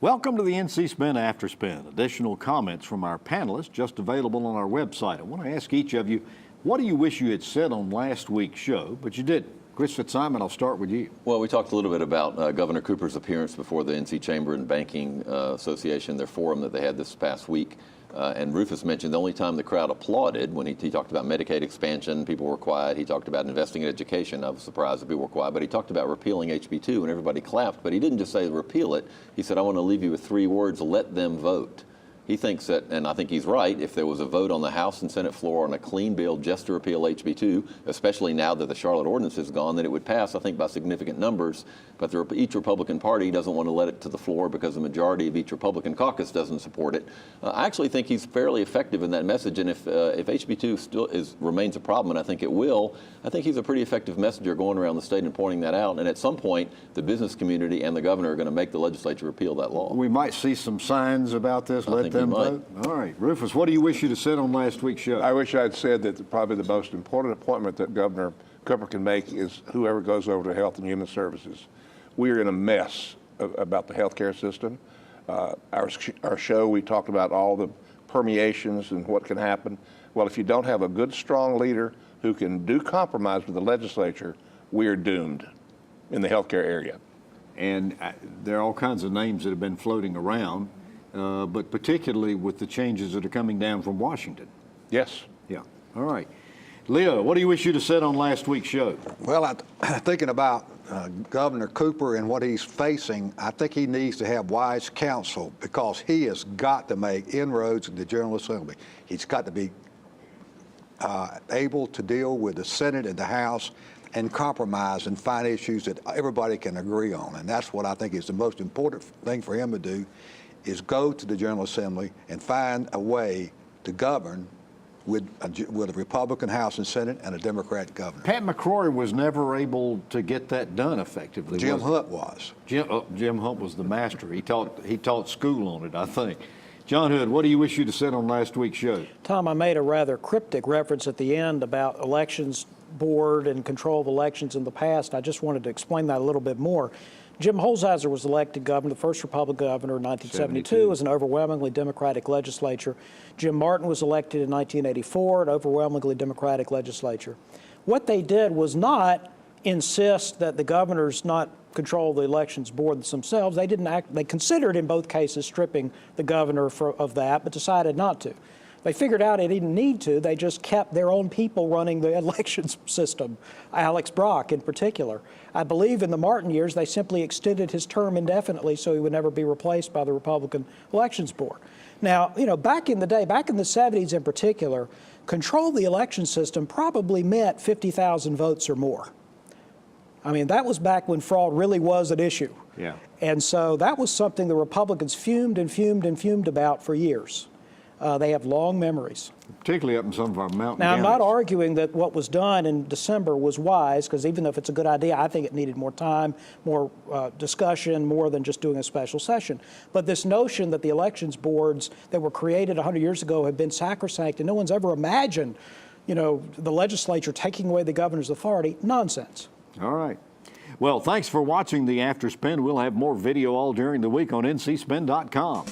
Welcome to the NC Spin After Spin. Additional comments from our panelists just available on our website. I want to ask each of you, what do you wish you had said on last week's show, but you didn't? Chris Fitzsimon, I'll start with you. Well, we talked a little bit about Governor Cooper's appearance before the NC Chamber and Banking Association, their forum that they had this past week. And Rufus mentioned the only time the crowd applauded when he talked about Medicaid expansion, people were quiet. He talked about investing in education. I was surprised that people were quiet. But he talked about repealing HB2 and everybody clapped. But he didn't just say repeal it. He said, I want to leave you with 3 words, let them vote. He thinks that, and I think he's right, if there was a vote on the House and Senate floor on a clean bill just to repeal HB2, especially now that the Charlotte ordinance is gone, then it would pass, I think, by significant numbers. But each Republican party doesn't want to let it to the floor because the majority of each Republican caucus doesn't support it. I actually think he's fairly effective in that message, and if HB2 still remains a problem, and I think it will, I think he's a pretty effective messenger going around the state and pointing that out. And at some point, the business community and the governor are going to make the legislature repeal that law. We might see some signs about this. Let them vote. All right, Rufus, what do you wish you'd have said on last week's show? I wish I'd said that probably the most important appointment that Governor Cooper can make is whoever goes over to Health and Human Services. We are in a mess about the healthcare system. Our show, we talked about all the permeations and what can happen. Well, if you don't have a good, strong leader who can do compromise with the legislature, we are doomed in the healthcare area. And there are all kinds of names that have been floating around, but particularly with the changes that are coming down from Washington. Yes. Yeah. All right. Leo, what do you wish you'd have said on last week's show? Well, thinking about Governor Cooper and what he's facing, I think he needs to have wise counsel because he has got to make inroads in the General Assembly. He's got to be able to deal with the Senate and the House and compromise and find issues that everybody can agree on. And that's what I think is the most important thing for him to do, is go to the General Assembly and find a way to govern with a Republican House and Senate and a Democrat governor. Pat McCrory was never able to get that done effectively. Jim Hunt was. Jim Hunt was the master. He taught school on it, I think. John Hood, what do you wish you'd have said on last week's show? Tom, I made a rather cryptic reference at the end about elections board and control of elections in the past. I just wanted to explain that a little bit more. Jim Holzhauser was elected governor, the first Republican governor in 1972. It was an overwhelmingly Democratic legislature. Jim Martin was elected in 1984, an overwhelmingly Democratic legislature. What they did was not insist that the governors not control the elections boards themselves. They didn't act. They considered in both cases stripping the governor of that, but decided not to. They figured out it didn't need to. They just kept their own people running the elections system, Alex Brock in particular. I believe in the Martin years, they simply extended his term indefinitely so he would never be replaced by the Republican Elections Board. Now, you know, back in the day, back in the 70s in particular, control of the election system probably meant 50,000 votes or more. I mean, that was back when fraud really was an issue. Yeah. And so that was something the Republicans fumed and fumed and fumed about for years. They have long memories. Particularly up in some of our mountain Now, counties. I'm not arguing that what was done in December was wise, because even if it's a good idea, I think it needed more time, more discussion, more than just doing a special session. But this notion that the elections boards that were created 100 years ago have been sacrosanct and no one's ever imagined, you know, the legislature taking away the governor's authority, nonsense. All right. Well, thanks for watching the After Spin. We'll have more video all during the week on ncspin.com.